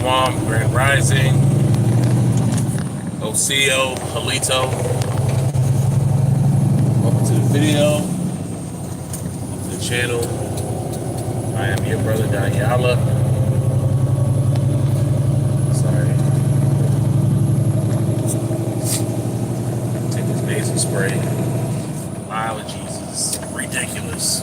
Shalom, Grand Rising, Oseo, Halito. Welcome to the video, welcome to the channel. I am your brother Daniela. Sorry. Take this nasal spray. Allergies is ridiculous.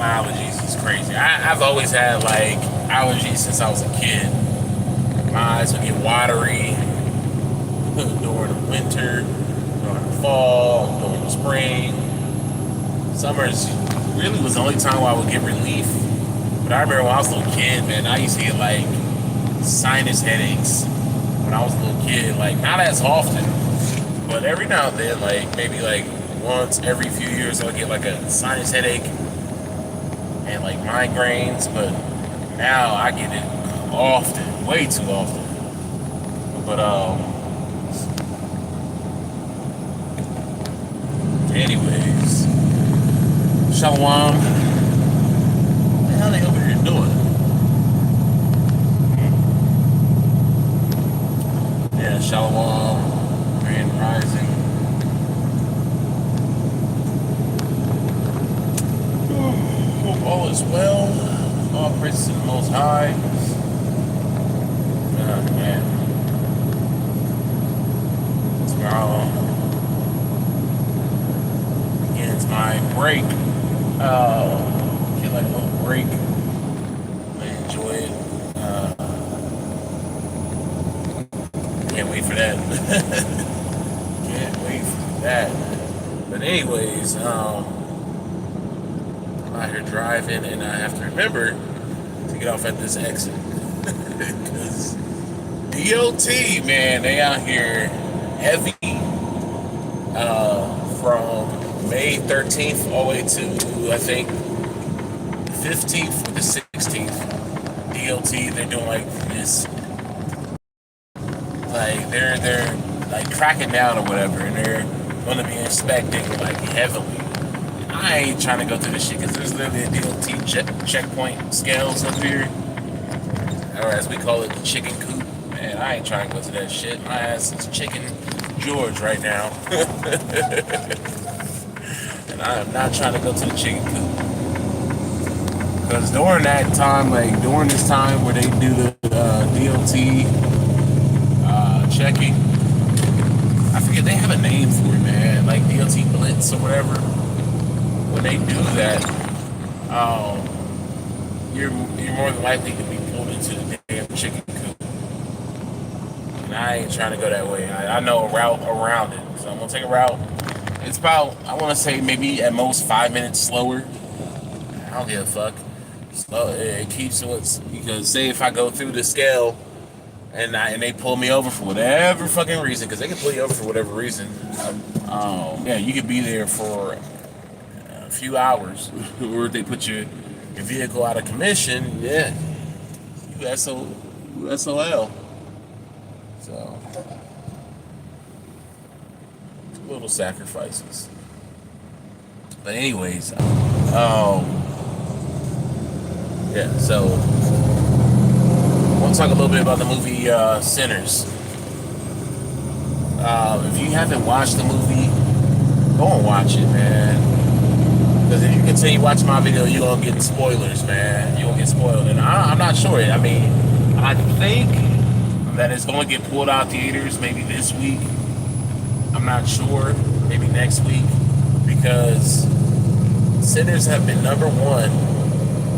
Allergies is crazy. I've always had like allergies since I was a kid. My eyes would get watery during the winter, during the fall, during the spring. Summers really was the only time where I would get relief. But I remember when I was a little kid, man, I used to get like sinus headaches when I was a little kid. Like not as often, but every now and then, like maybe like once every few years, I'll get like a sinus headache and like migraines, but now I get it often, way too often. But anyways, Shalom. What the hell are they over here doing? Yeah, Shalom, Grand Rising. All is well. All praises to the Most High. Oh, man. Tomorrow begins my break. Get like a little break. I enjoy it. Can't wait for that. Can't wait for that. But anyways, out here driving, and I have to remember to get off at this exit because DOT, man, they out here heavy from May 13th all the way to I think 15th or the 16th. DOT, they're doing like this, like they're like cracking down or whatever, and they're going to be inspecting like heavily. I ain't trying to go through this shit because there's literally a DOT checkpoint scales up here, or as we call it, the chicken coop. Man, I ain't trying to go to that shit. My ass is Chicken George right now, and I am not trying to go to the chicken coop because during that time, like during this time where they do the DOT checking, I forget they have a name for it, man, like DOT blitz or whatever. When they do that, you're more than likely to be pulled into the damn chicken coop. And I ain't trying to go that way. I know a route around it, so I'm gonna take a route. It's about, I want to say maybe at most 5 minutes slower. I don't give a fuck. So it keeps what's, because say if I go through the scale and they pull me over for whatever fucking reason, because they can pull you over for whatever reason. Yeah, you could be there for a few hours, or if they put your vehicle out of commission, yeah, you SOL. So, little sacrifices. But anyways, yeah. So, I want to talk a little bit about the movie Sinners. If you haven't watched the movie, go and watch it, man. Because if you continue watching my video, you're going to get spoilers, man. You're going to get spoiled. And I'm not sure. I mean, I think that it's going to get pulled out theaters maybe this week. I'm not sure. Maybe next week. Because Sinners have been number one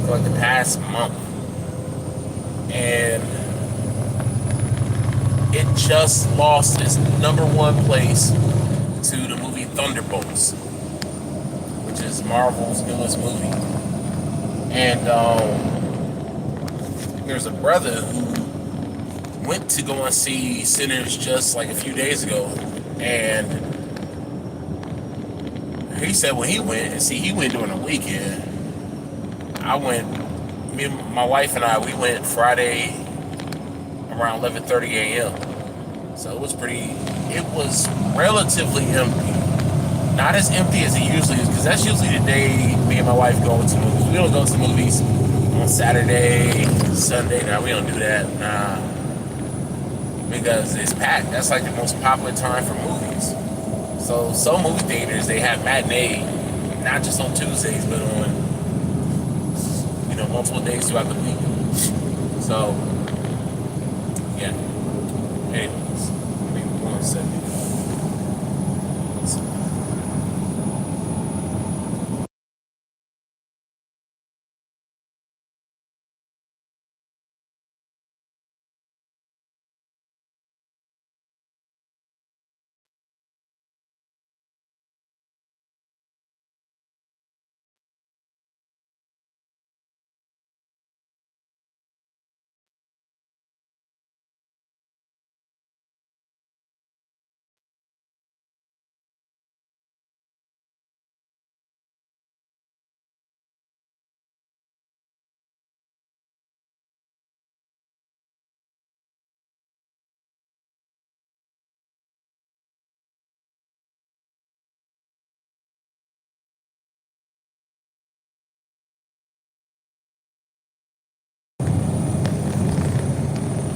for like the past month. And it just lost its number one place to the movie Thunderbolts, which is Marvel's newest movie. And there's a brother who went to go and see Sinners just like a few days ago, and he said when he went, and see, he went during the weekend. I went, me and my wife and I, we went Friday around 11:30 a.m. So it was relatively empty. not as empty as it usually is, because that's usually the day me and my wife go to movies. We don't go to movies on Saturday, Sunday. Now we don't do that, nah, because it's packed. That's like the most popular time for movies. So some movie theaters, they have matinee, not just on Tuesdays, but on multiple days throughout the week. So yeah. Anyways, give me 1 second.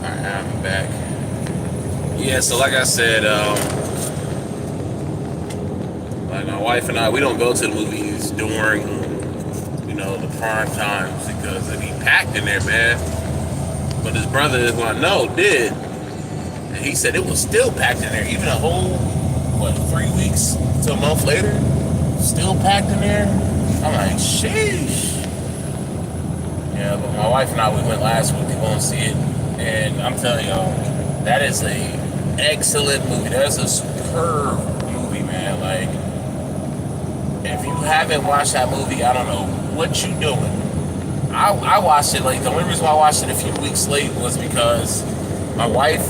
I'm back. Yeah, so like I said, like my wife and I, we don't go to the movies during, the prime times because it'd be packed in there, man. But his brother, who I know, did. And he said it was still packed in there, even a whole, 3 weeks to a month later, still packed in there. I'm like, sheesh. Yeah, but my wife and I, we went last week to go and see it. And I'm telling y'all, that is a excellent movie. That's a superb movie, man. Like, if you haven't watched that movie, I don't know what you doing. I watched it, like, the only reason why I watched it a few weeks late was because my wife,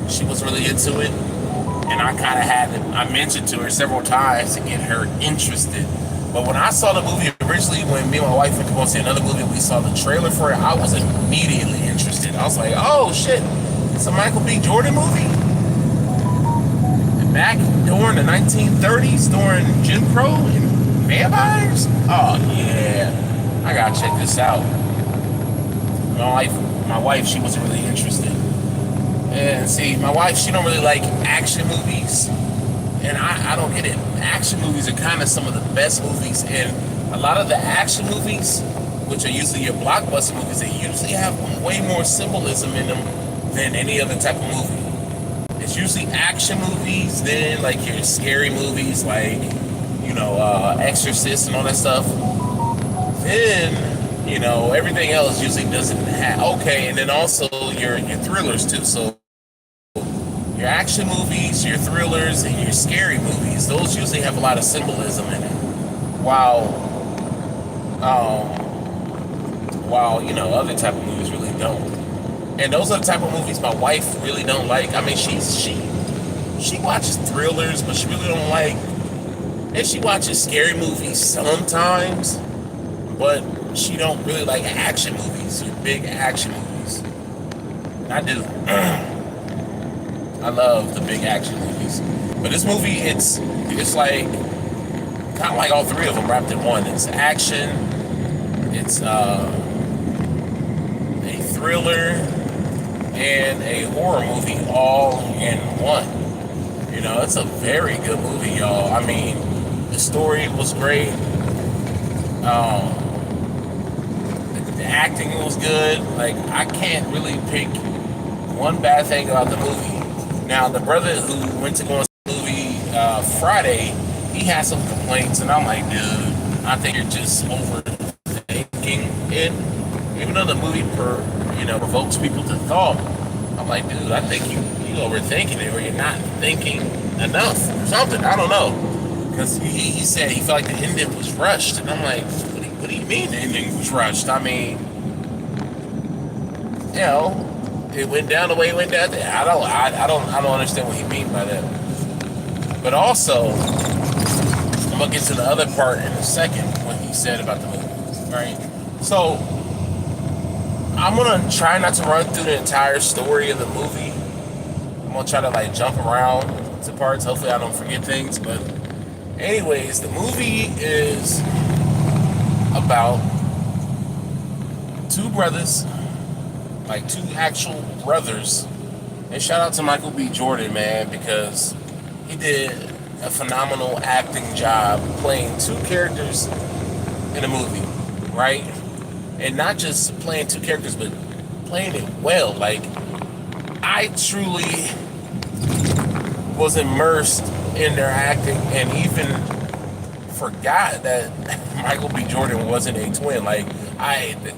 she was really into it. And I kind of I mentioned to her several times to get her interested. But when I saw the movie originally, when me and my wife went to go see another movie, we saw the trailer for it, I was immediately interested. I was like, oh shit, it's a Michael B. Jordan movie? And back during the 1930s, during Jim Crow and vampires? Oh yeah, I gotta check this out. My wife, she wasn't really interested. And see, my wife, she don't really like action movies. And I don't get it. Action movies are kind of some of the best movies. And a lot of the action movies, which are usually your blockbuster movies, they usually have way more symbolism in them than any other type of movie. It's usually action movies, then like your scary movies, like, Exorcist and all that stuff. Then, everything else usually doesn't have. Okay, and then also your thrillers too. So your action movies, your thrillers, and your scary movies, those usually have a lot of symbolism in it. While other type of movies really don't. And those are the type of movies my wife really don't like. I mean, she watches thrillers, but she really don't like. And she watches scary movies sometimes, but she don't really like action movies, your big action movies. I do. I love the big action movies. But this movie, it's like kind of like all three of them wrapped in one. It's action, it's a thriller, and a horror movie all in one. It's a very good movie, y'all. I mean, the story was great. The acting was good. Like, I can't really pick one bad thing about the movie. Now, the brother who went to go and see the movie Friday, he had some complaints, and I'm like, dude, I think you're just overthinking it. Even though the movie provokes people to thought, I'm like, dude, I think you overthinking it, or you're not thinking enough, or something. I don't know, because he said he felt like the ending was rushed, and I'm like, what do you mean the ending was rushed? I mean, it went down the way it went down. I don't understand what he mean by that. But also, I'm gonna get to the other part in a second, what he said about the movie. Right? So I'm gonna try not to run through the entire story of the movie. I'm gonna try to jump around to parts. Hopefully I don't forget things, but Anyways, the movie is about two brothers, like two actual brothers. And shout out to Michael B. Jordan, man, because he did a phenomenal acting job playing two characters in a movie, right? And not just playing two characters, but playing it well. Like, I truly was immersed in their acting and even forgot that Michael B. Jordan wasn't a twin. Like,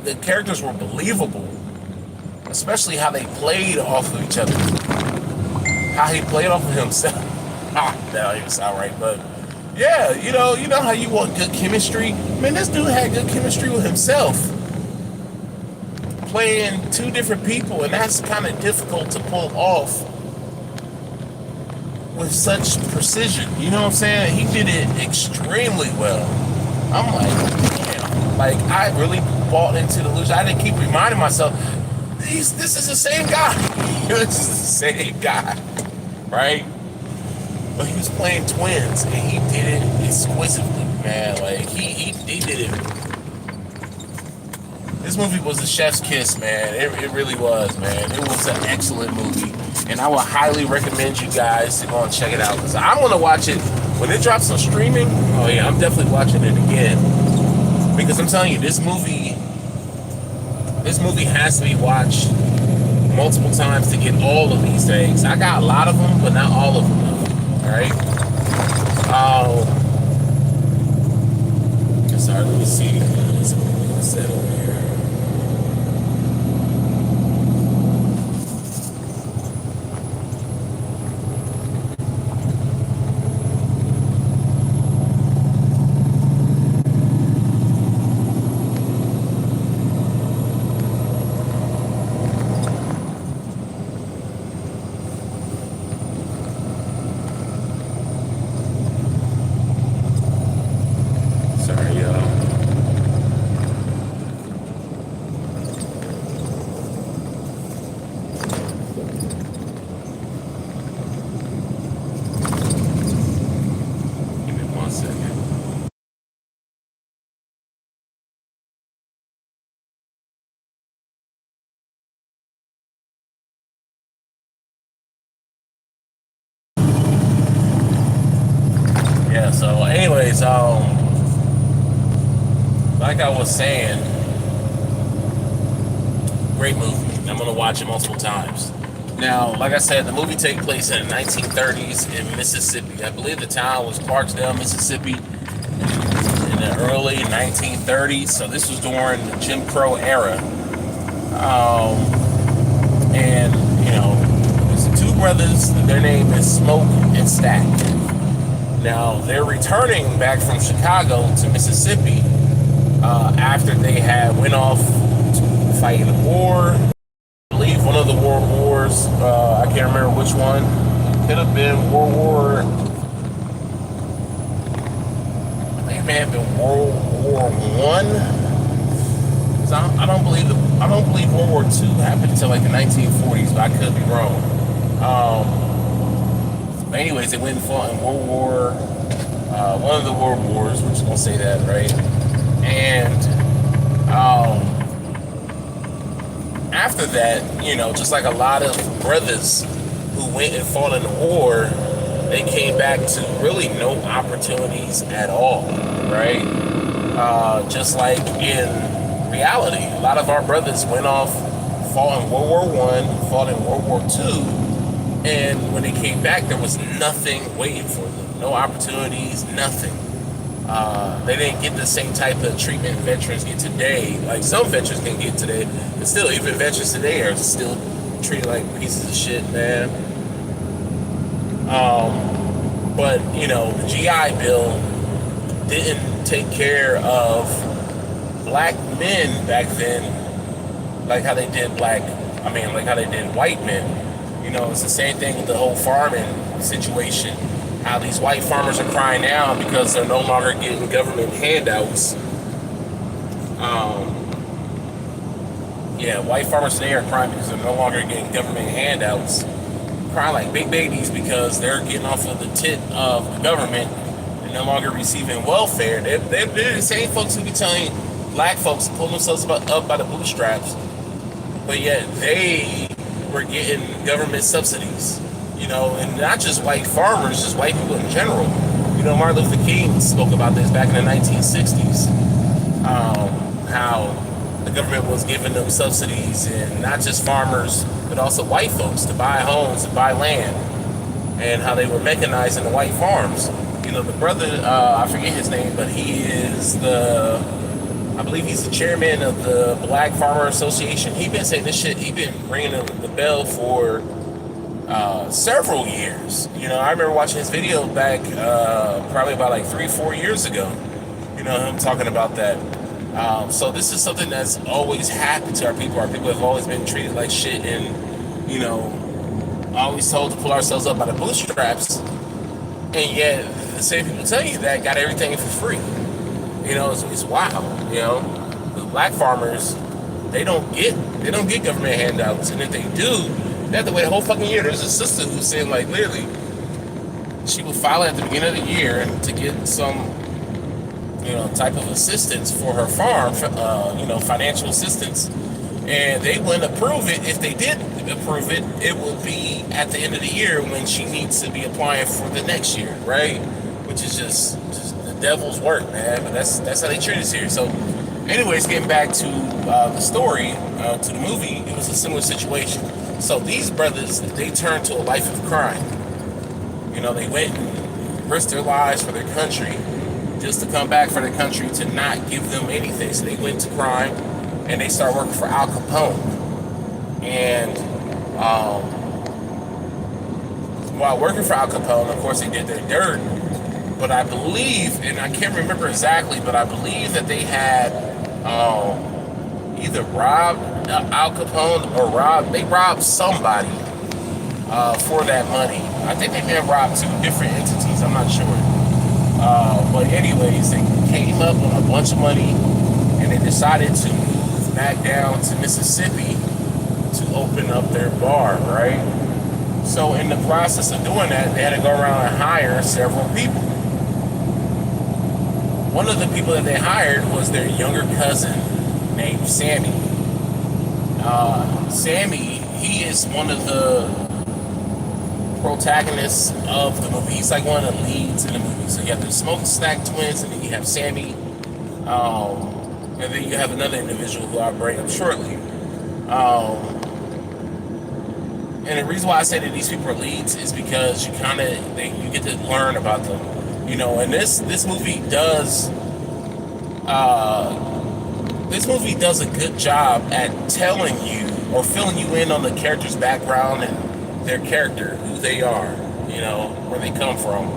the characters were believable, especially how they played off of each other, how he played off of himself. That don't even sound right, but yeah, you know how you want good chemistry. Man, this dude had good chemistry with himself, playing two different people, and that's kind of difficult to pull off with such precision. You know what I'm saying? He did it extremely well. I'm like, damn. Like, I really bought into the illusion. I didn't keep reminding myself, this is the same guy. This is the same guy, right? But he was playing twins, and he did it exquisitely, man. Like, he did it. This movie was a chef's kiss, man. It really was, man. It was an excellent movie. And I would highly recommend you guys to go and check it out. Because I'm going to watch it when it drops on streaming. Oh, yeah, I'm definitely watching it again. Because I'm telling you, this movie has to be watched multiple times to get all of these things. I got a lot of them, but not all of them. All right? Sorry, let me see. Let's set over here. Yeah, so anyways, like I was saying, great movie. I'm gonna watch it multiple times. Now, like I said, the movie takes place in the 1930s in Mississippi. I believe the town was Clarksdale, Mississippi, in the early 1930s. So this was during the Jim Crow era. And, you know, it's two brothers. Their name is Smoke and Stack. Now, they're returning back from Chicago to Mississippi after they had went off to fight in a war. I believe one of the world wars, I can't remember which one. Could have been World War, I think it may have been World War One. I don't believe World War II happened until like the 1940s, but I could be wrong. But anyways, they went and fought in World War, one of the world wars, we're just gonna say that, right? And after that, you know, just like a lot of brothers who went and fought in the war, they came back to really no opportunities at all, right? Just like in reality, a lot of our brothers went off, fought in World War One, fought in World War Two, and when they came back, there was nothing waiting for them, no opportunities, nothing. They didn't get the same type of treatment veterans get today. Like some veterans can get today, but still, even veterans today are still treated like pieces of shit, man. But you know, the GI Bill didn't take care of black men back then, like how they did like how they did white men. You know, it's the same thing with the whole farming situation. How these white farmers are crying now because they're no longer getting government handouts. White farmers today are crying because they're no longer getting government handouts. Crying like big babies because they're getting off of the tit of the government no longer receiving welfare. They're the same folks who be telling black folks to pull themselves up by the bootstraps, but yet they were getting government subsidies, and not just white farmers, just white people in general. Martin Luther King spoke about this back in the 1960s, how the government was giving them subsidies, and not just farmers, but also white folks to buy homes and buy land, and how they were mechanizing the white farms. The brother, I forget his name, but he is I believe he's the chairman of the Black Farmer Association. He's been saying this shit, he's been ringing the bell for several years. I remember watching his video back probably about like 3-4 years ago, him talking about that. So this is something that's always happened to our people. Our people have always been treated like shit and, always told to pull ourselves up by the bootstraps. And yet the same people tell you that got everything for free. It's wild. The black farmers, they don't get government handouts, and if they do, they have to wait a whole fucking year. There's a sister who's saying, like, literally, she would file at the beginning of the year to get some, type of assistance for her farm, financial assistance, and they wouldn't approve it. If they did approve it, it would be at the end of the year when she needs to be applying for the next year, right? Which is just the devil's work, man. But that's how they treat us here. So, anyways, getting back to the story, to the movie, it was a similar situation. So these brothers, they turned to a life of crime. They went and risked their lives for their country, just to come back for their country to not give them anything. So they went to crime, and they started working for Al Capone. And while working for Al Capone, of course, they did their dirt. But I believe, and I can't remember exactly, but I believe that they had either robbed Al Capone or robbed somebody for that money. I think they may have robbed 2 different entities. I'm not sure. But anyways, they came up with a bunch of money, and they decided to move back down to Mississippi to open up their bar, right? So in the process of doing that, they had to go around and hire several people. One of the people that they hired was their younger cousin named Sammy. Sammy, he is one of the protagonists of the movie. He's like one of the leads in the movie. So you have the Smokestack twins, and then you have Sammy, and then you have another individual who I'll bring up shortly. And the reason why I say that these people are leads is because you get to learn about them, And this movie does a good job at telling you or filling you in on the character's background and their character, who they are, where they come from,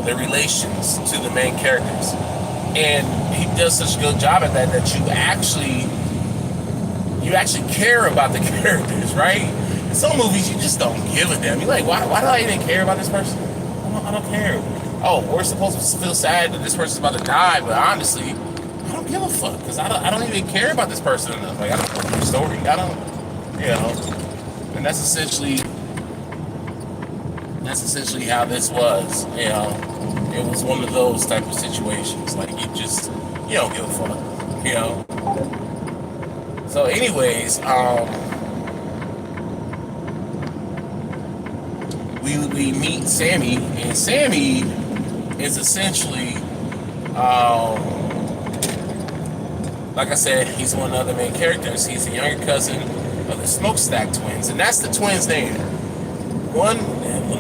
their relations to the main characters. And he does such a good job at that you actually care about the characters, right? In some movies, you just don't give a damn. You're like, why do I even care about this person? I don't care. Oh, we're supposed to feel sad that this person's about to die, but honestly, I don't give a fuck, because I don't even care about this person enough. Like, I don't know their story. I don't, and that's essentially how this was. It was one of those type of situations. Like, you don't give a fuck. So, anyways, we meet Sammy, and Sammy is essentially, like I said, he's one of the main characters. He's the younger cousin of the Smokestack twins, and that's the twins' name.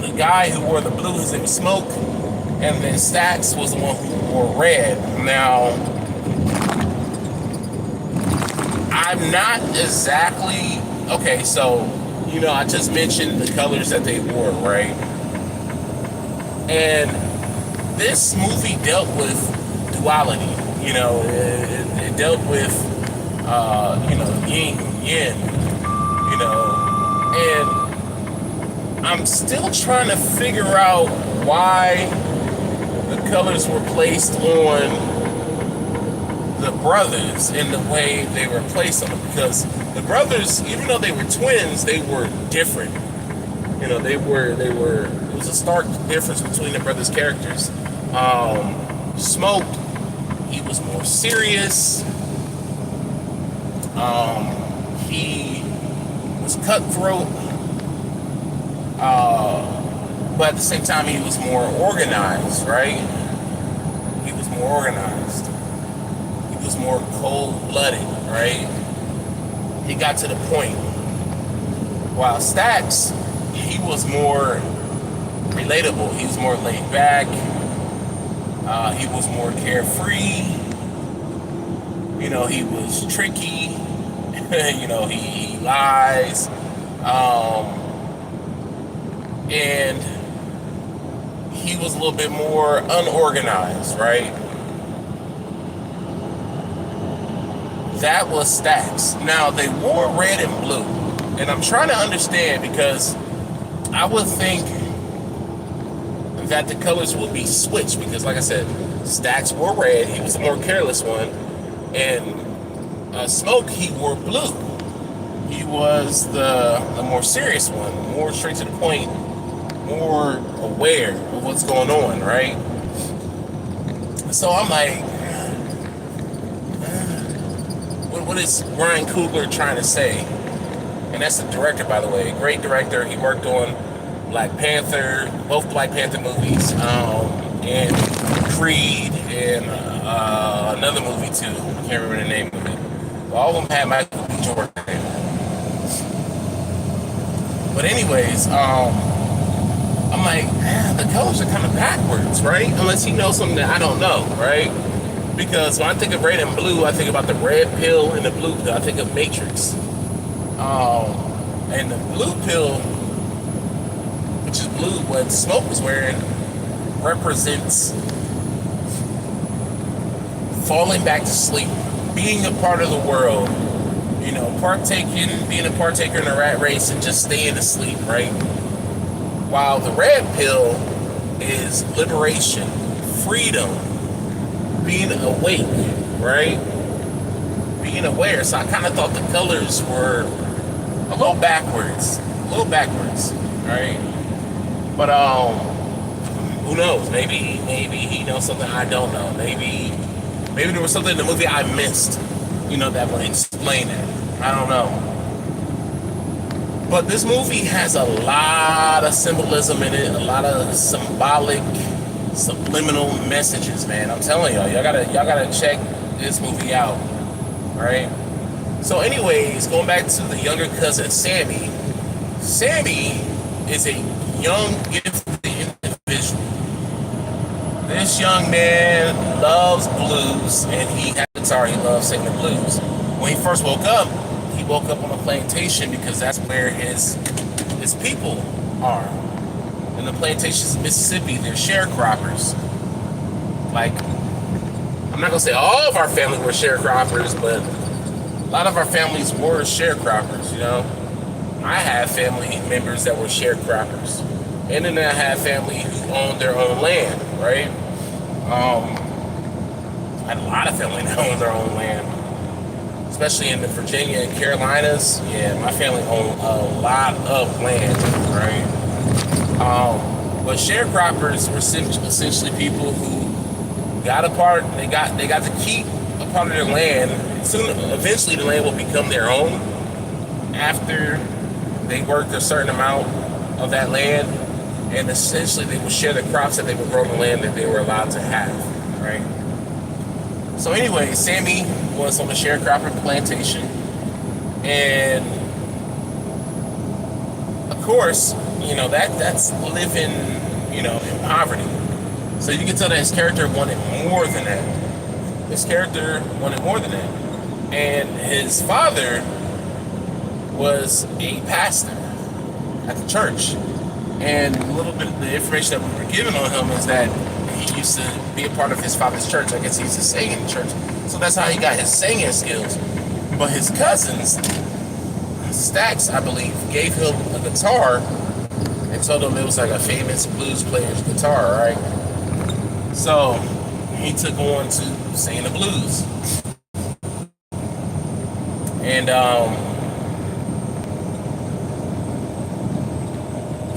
The guy who wore the blue, his name was Smoke, and then Stacks was the one who wore red. Now, I'm not exactly, okay, so, I just mentioned the colors that they wore, right? And this movie dealt with duality, it dealt with, yin, yin, and I'm still trying to figure out why the colors were placed on the brothers in the way they were placed on them, because the brothers, even though they were twins, they were different. It was a stark difference between the brothers' characters. Smoke, he was more serious. He was cutthroat, but at the same time, he was more organized, right? He was more organized. He was more cold-blooded, right? He got to the point. While Stax, he was more relatable. He was more laid back. He was more carefree. You know, he was tricky. You know, he lies. And he was a little bit more unorganized, right? That was Stax. Now, they wore red and blue. And I'm trying to understand because I would think that the colors will be switched because, like I said, Stax wore red. He was the more careless one. And Smoke, he wore blue. He was the more serious one, more straight to the point, more aware of what's going on, right? So I'm like, what is Ryan Coogler trying to say? And that's the director, by the way. Great director. He worked on Black Panther, both Black Panther movies, and Creed, and another movie too. I can't remember the name of it. All of them had Michael B. Jordan in it. But anyways, I'm like, the colors are kind of backwards, right? Unless he knows something that I don't know, right? Because when I think of red and blue, I think about the red pill and the blue pill. I think of Matrix. And the blue pill, which is blue, what Smoke was wearing, represents falling back to sleep, being a part of the world, you know, being a partaker in the rat race and just staying asleep, right? While the red pill is liberation, freedom, being awake, right? Being aware. So I kind of thought the colors were a little backwards, right? But who knows? Maybe he knows something I don't know. Maybe there was something in the movie I missed, you know, that would explain it. I don't know. But this movie has a lot of symbolism in it, a lot of symbolic, subliminal messages, man. I'm telling y'all gotta check this movie out, right? So anyways, going back to the younger cousin, Sammy. Sammy is a young, gifted individual. This young man loves blues, and he has a guitar. He loves singing the blues. When he first woke up on a plantation because that's where his people are. And the plantations in Mississippi, they're sharecroppers. Like, I'm not gonna say all of our family were sharecroppers, but a lot of our families were sharecroppers, you know. I have family members that were sharecroppers. And then I have family who owned their own land, right? I had a lot of family that owned their own land. Especially in the Virginia and Carolinas. Yeah, my family owned a lot of land, right? But sharecroppers were essentially people who got a part, they got to keep a part of their land. Eventually the land will become their own after they worked a certain amount of that land, and essentially they would share the crops that they would grow on the land that they were allowed to have, right? So anyway, Sammy was on a sharecropper plantation, and of course, you know, that's living, you know, in poverty. So you can tell that his character wanted more than that. And his father was a pastor at the church. And a little bit of the information that we were given on him is that he used to be a part of his father's church. I guess he used to sing in the church. So that's how he got his singing skills. But his cousins, Stax, I believe, gave him a guitar and told him it was like a famous blues player's guitar, right? So he took on to singing the blues. And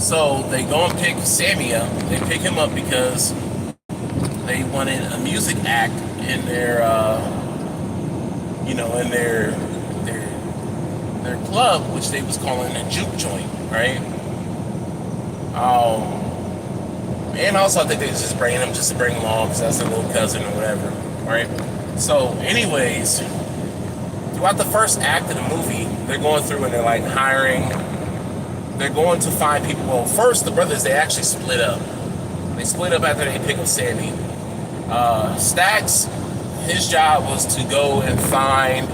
so they go and pick Sammy up. They pick him up because they wanted a music act in their, in their club, which they was calling a juke joint, right? And also I think they was just bringing them just to bring along because that's their little cousin or whatever, right? So, anyways, throughout the first act of the movie, they're going through and they're like hiring. They're going to find people. Well, first the brothers, they actually split up. They split up after they picked up Sandy. Stax, his job was to go and find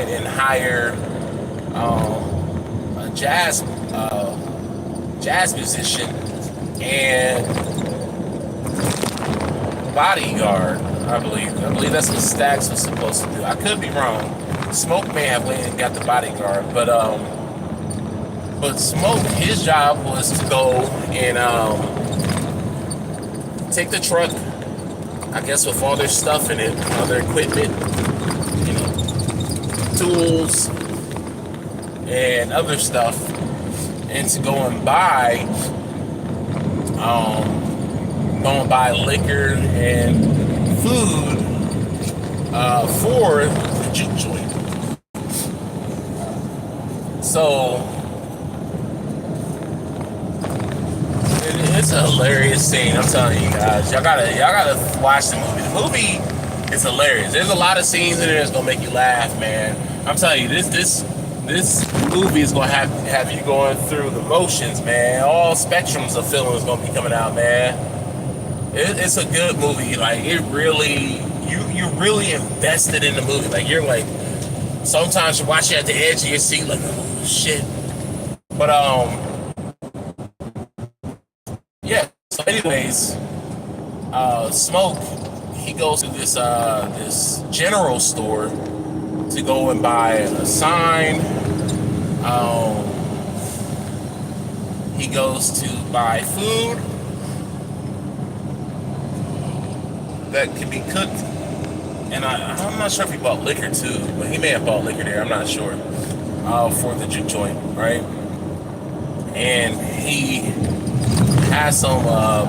and hire a jazz musician and bodyguard. I believe that's what Stax was supposed to do. I could be wrong. Smoke may have went and got the bodyguard, but Smoke, his job was to go and take the truck, I guess, with all their stuff in it, all their equipment, tools, and other stuff, and to go and buy liquor and food for the juke joint. So it's a hilarious scene. I'm telling you guys, y'all gotta watch the movie. The movie is hilarious. There's a lot of scenes in there that's gonna make you laugh, man. I'm telling you, this movie is gonna have you going through the motions, man. All spectrums of feelings gonna be coming out, man. It's a good movie. Like, it really, you're really invested in the movie. Like, you're like, sometimes you watch it at the edge of your seat, like, oh shit. But yeah. So, anyways, Smoke, he goes to this general store to go and buy a sign. He goes to buy food that can be cooked, and I'm not sure if he bought liquor too, but he may have bought liquor there. I'm not sure. For the juke joint, right? And he has some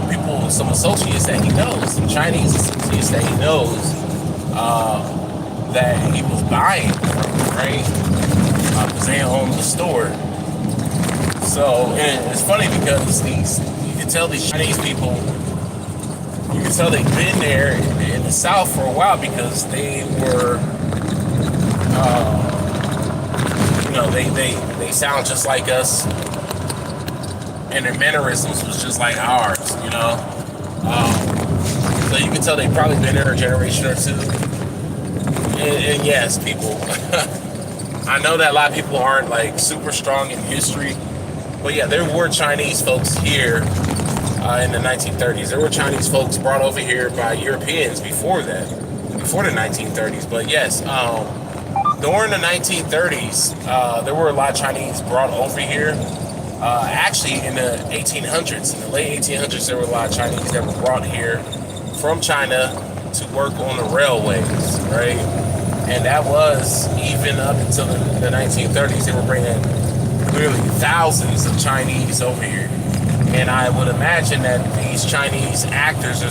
people, some associates that he knows, some Chinese associates that he knows, that he was buying from, right? Because they own the store. So, and it's funny because you can tell these Chinese people, you can tell they've been there in the South for a while because they were, they sound just like us, and their mannerisms was just like ours, So you can tell they've probably been there a generation or two. And yes, people, I know that a lot of people aren't like super strong in history, but yeah, there were Chinese folks here in the 1930s. There were Chinese folks brought over here by Europeans before that, before the 1930s. But yes, during the 1930s, there were a lot of Chinese brought over here. Actually, in the 1800s, in the late 1800s, there were a lot of Chinese that were brought here from China to work on the railways, right? And that was even up until the 1930s. They were bringing literally thousands of Chinese over here. And I would imagine that these Chinese actors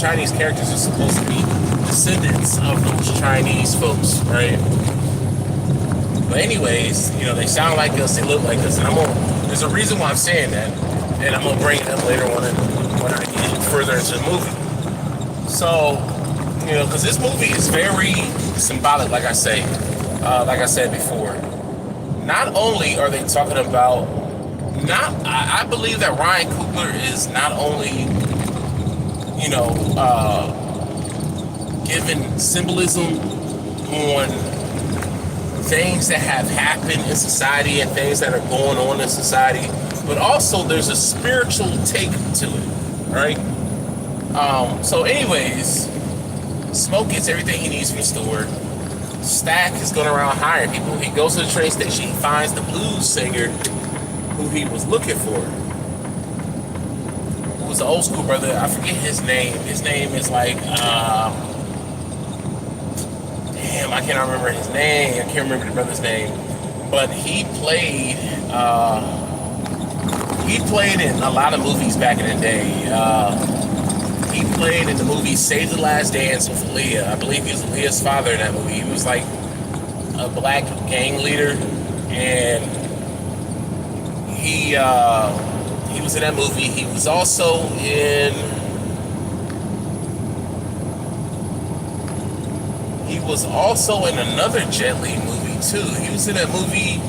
Chinese characters are supposed to be descendants of those Chinese folks, right? But anyways, they sound like us, they look like us, and there's a reason why I'm saying that, and I'm gonna bring it up later when I get further into the movie. So, because this movie is very symbolic, like I said before. Not only are they talking about, I believe that Ryan Coogler is not only, giving symbolism on things that have happened in society and things that are going on in society, but also there's a spiritual take to it, right? So anyways, Smoke gets everything he needs from the store. Stack is going around hiring people. He goes to the train station, he finds the blues singer who he was looking for. It was an old school brother, I forget his name. His name is like, I can't remember his name. I can't remember the brother's name. But he played He played in a lot of movies back in the day. He played in the movie Save the Last Dance with Aaliyah. I believe he was Aaliyah's father in that movie. He was like a black gang leader, and he was in that movie. He was also in. He was also in another Jet Li movie too. He was in that movie,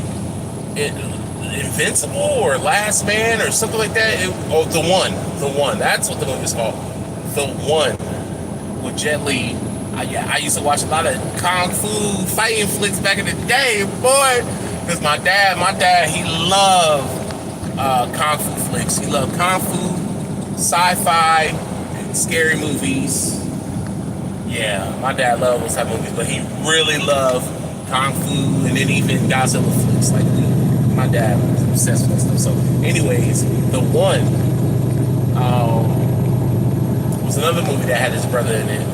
Invincible or Last Man or something like that. The One. That's what the movie's called. The One with Jet Li. I used to watch a lot of kung fu fighting flicks back in the day, boy. Because my dad, he loved kung fu flicks. He loved kung fu, sci-fi, and scary movies. Yeah, my dad loved those type of movies, but he really loved kung fu and then even Godzilla flicks. Like, my dad was obsessed with that stuff. So, anyways, The One was another movie that had his brother in it.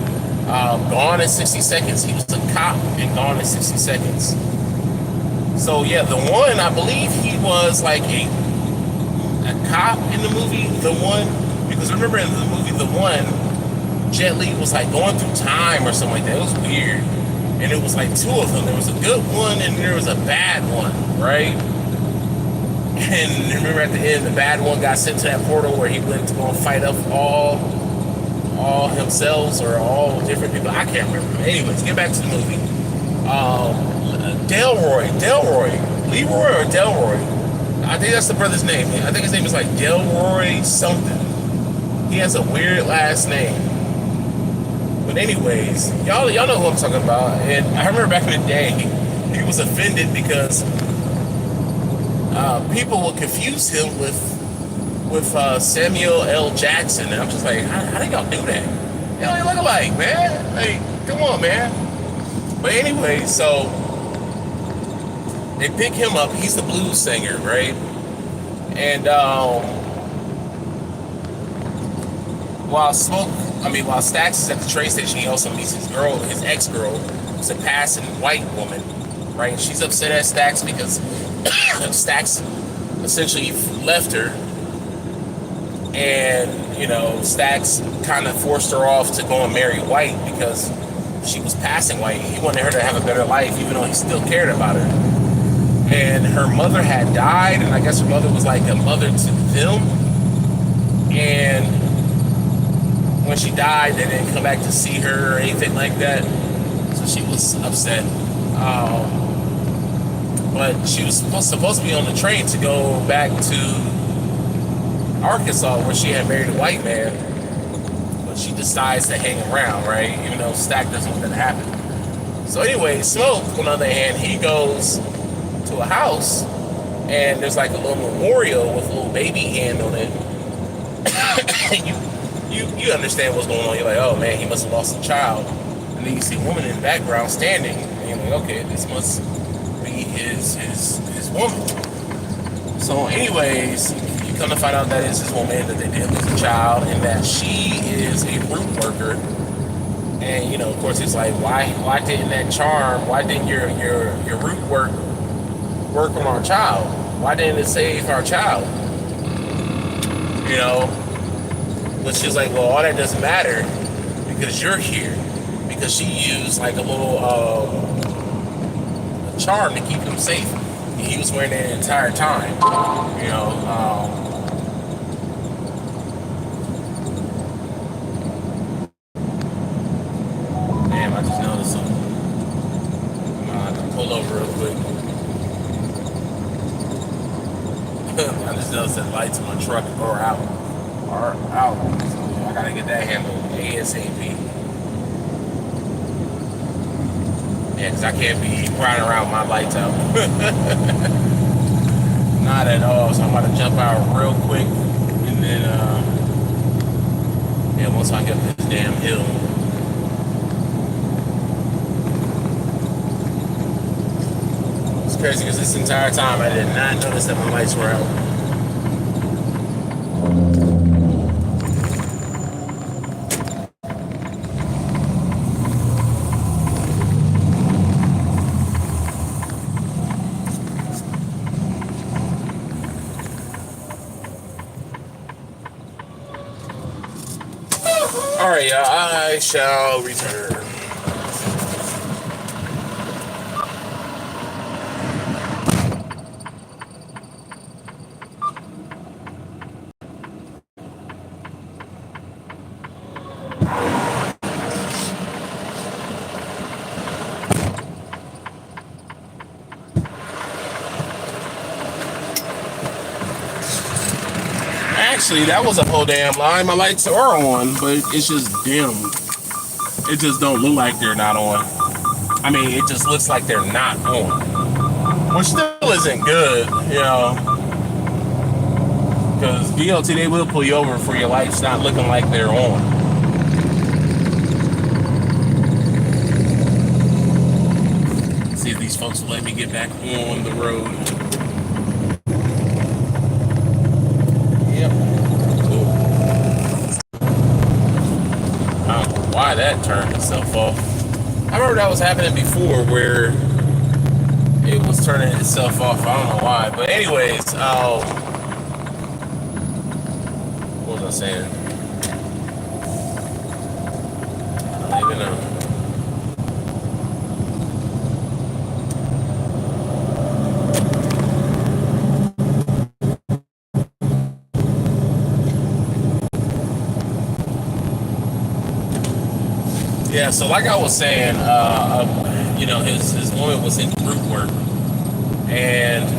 Gone in 60 Seconds. He was a cop in Gone in 60 Seconds. So, yeah, The One, I believe he was like a cop in the movie, The One. Because remember in the movie, The One, Jet Li was like going through time or something like that. It was weird. And it was like two of them. There was a good one and there was a bad one, right? And remember at the end, the bad one got sent to that portal where he went to go and fight up all himself or all different people. I can't remember. Anyways, get back to the movie. Delroy. Leroy or Delroy? I think that's the brother's name. I think his name is like Delroy something. He has a weird last name. But anyways, y'all know who I'm talking about. And I remember back in the day, he was offended because people would confuse him with Samuel L. Jackson. And I'm just like, how do y'all do that? They don't look alike, man. Like, come on, man. But anyway, so they pick him up. He's the blues singer, right? And while Stax is at the train station, he also meets his ex-girl, who's a passing white woman, right? And she's upset at Stax because Stax essentially left her, and Stax kind of forced her off to go and marry White because she was passing White. He wanted her to have a better life, even though he still cared about her. And her mother had died, and I guess her mother was like a mother to them. And when she died, they didn't come back to see her or anything like that. So she was upset. But she was supposed to be on the train to go back to Arkansas where she had married a white man. But she decides to hang around, right? Even though Stack doesn't want that to happen. So anyway, Smoke, on the other hand, he goes to a house and there's like a little memorial with a little baby hand on it. You understand what's going on. You're like, oh man, he must have lost a child. And then you see a woman in the background standing, and you're like, okay, this must be his woman. So anyways, you come to find out that it's his woman, that they did lose a child, and that she is a root worker. And of course, it's like, why didn't that charm? Why didn't your root work on our child? Why didn't it save our child? But she was like, well, all that doesn't matter because you're here. Because she used like a little charm to keep him safe. And he was wearing it the entire time. Damn, I just noticed something. I can pull over real quick. I just noticed that lights in my truck are out. So I gotta get that handled ASAP. Yeah, because I can't be riding around with my lights out. Not at all. So I'm about to jump out real quick. And then, once I get up this damn hill. It's crazy because this entire time I did not notice that my lights were out. right, I shall return. Actually, that was a whole damn lie. My lights are on, but it's just dim. It just don't look like they're not on. I mean, it just looks like they're not on, which still isn't good, you know. Because DLT, they will pull you over for your lights not looking like they're on. Let's see if these folks will let me get back on the road. Yep. Cool. I don't know why that turned itself off. I remember that was happening before where it was turning itself off. I don't know why. But anyways, what was I saying? I don't even know. Yeah, so like I was saying, you know, his woman was in group work, and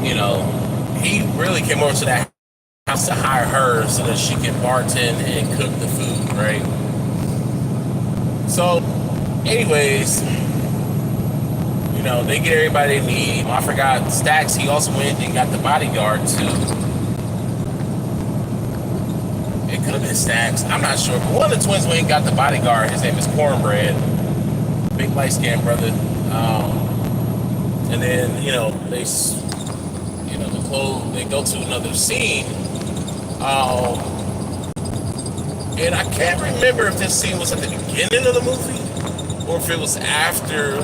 you know, he really came over to that house to hire her so that she can bartend and cook the food, right? So, anyways, you know, they get everybody they need. I forgot Stacks. He also went and got the bodyguard too. It could have been Stacks. I'm not sure. But one of the twins went and got the bodyguard. His name is Cornbread. Big light-skinned brother. And then, you know, they go to another scene. And I can't remember if this scene was at the beginning of the movie or if it was after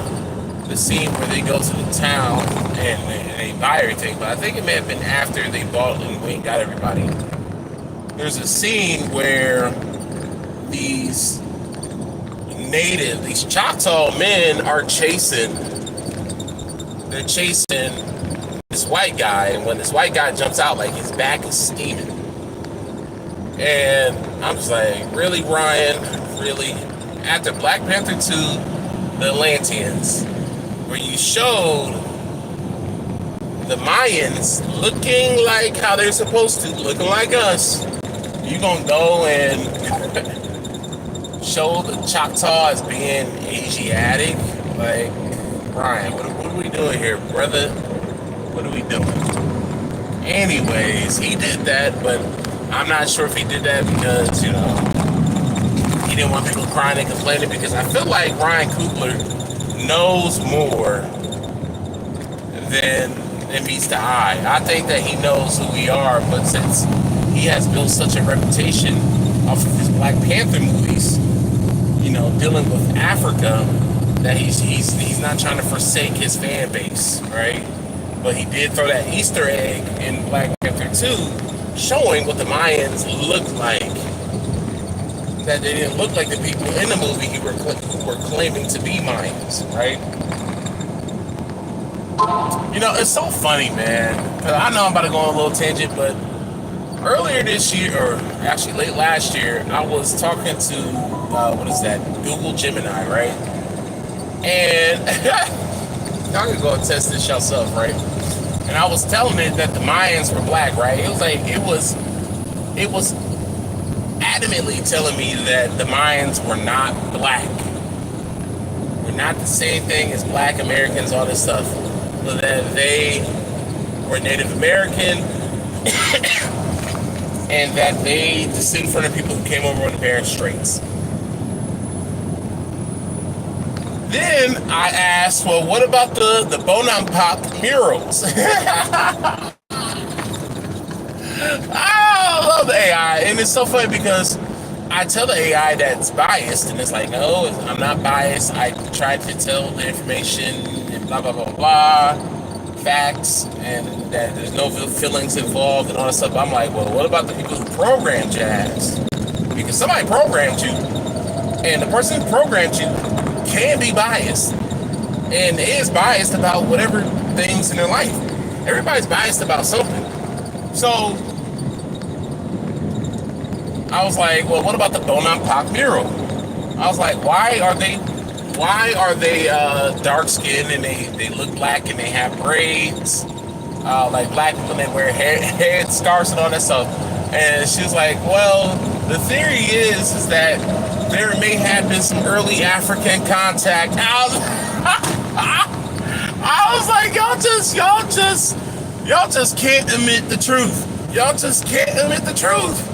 the scene where they go to the town and they buy everything. But I think it may have been after they bought and went and got everybody. There's a scene where these Choctaw men are chasing this white guy, and when this white guy jumps out, like, his back is steaming. And I'm just like, really, Ryan? Really? After Black Panther 2, the Atlanteans, where you showed the Mayans looking like how they're supposed to, looking like us, you gonna go and show the Choctaw as being Asiatic? Like, Ryan, what are we doing here, brother? What are we doing? Anyways, he did that, but I'm not sure if he did that because, you know, he didn't want people crying and complaining, because I feel like Ryan Coogler knows more than meets the eye. I think that he knows who we are, but since he has built such a reputation off of his Black Panther movies, you know, dealing with Africa, that he's not trying to forsake his fan base, right? But he did throw that Easter egg in Black Panther 2, showing what the Mayans looked like. That they didn't look like the people in the movie who were claiming to be Mayans, right? You know, it's so funny, man. I know I'm about to go on a little tangent, but earlier this year, or actually late last year, I was talking to, what is that, Google Gemini, right? And y'all can go and test this yourself, right? And I was telling it that the Mayans were black, right? It was adamantly telling me that the Mayans were not black. We're not the same thing as Black Americans, all this stuff. But that they were Native American and that they descend from the people who came over on the Bering Straits. Then I asked, well, what about the Bonampak murals? I love the AI, and it's so funny because I tell the AI that it's biased, and it's like, no, I'm not biased. I tried to tell the information and blah, blah, blah, blah. facts and that there's no feelings involved and all that stuff. I'm like, well, what about the people who program jazz? Because somebody programmed you, and the person who programmed you can be biased, and is biased about whatever things in their life. Everybody's biased about something. So I was like, well, what about the Bonampak mural? I was like, why are they dark skinned and they look black and they have braids, like black people, they wear head scarves and all that stuff? And she was like, well, the theory is that there may have been some early African contact. I was like, y'all just can't admit the truth. Y'all just can't admit the truth.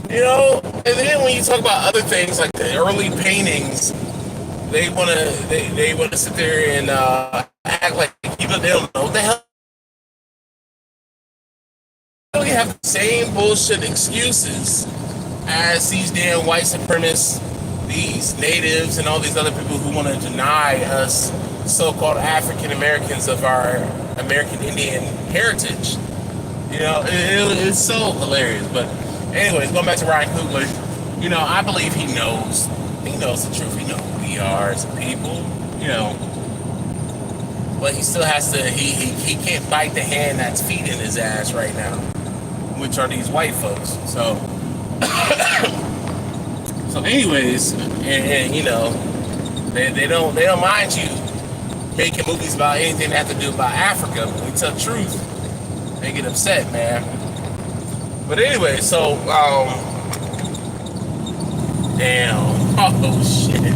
You know, and then when you talk about other things like the early paintings, they wanna sit there and act like people they don't know what the hell. They have the same bullshit excuses as these damn white supremacists, these natives, and all these other people who want to deny us so-called African Americans of our American Indian heritage. You know, it's so hilarious. But anyways, going back to Ryan Coogler, you know, I believe he knows the truth. He knows who we are as a people, you know. But he still has to, he can't bite the hand that's feeding his ass right now, which are these white folks. So, so anyways, and you know, they don't mind you making movies about anything that have to do about Africa. But when you tell the truth, they get upset, man. But anyway, so damn, oh shit.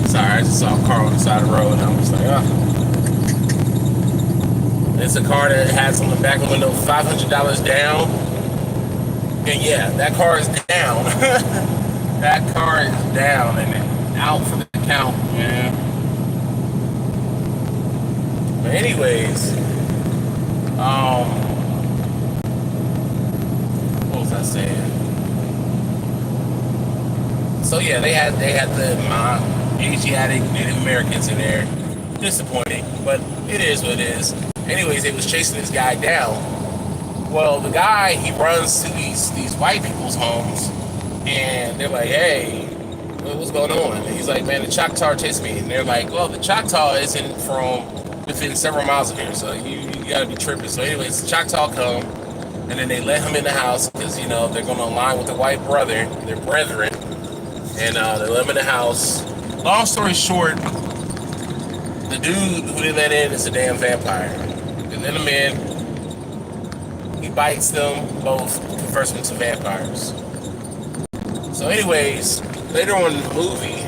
Sorry, I just saw a car on the side of the road and I was like, It's a car that has on the back of the window $500 down. And yeah, that car is down. That car is down and out for the count, man. But anyways, what was I saying? So yeah, they had the Asiatic Native Americans in there. Disappointing, but it is what it is. Anyways, they was chasing this guy down. Well, the guy, he runs to these white people's homes, and they're like, hey, what's going on? And he's like, man, the Choctaw chased me. And they're like, well, the Choctaw isn't from within several miles of here, so you gotta be tripping. So anyways, the Choctaw come, and then they let him in the house, because, you know, they're gonna align with the white brother, their brethren, and they let him in the house. Long story short, the dude who they let in is a damn vampire. They let him in, he bites them, both converts them to vampires. So anyways, later on in the movie,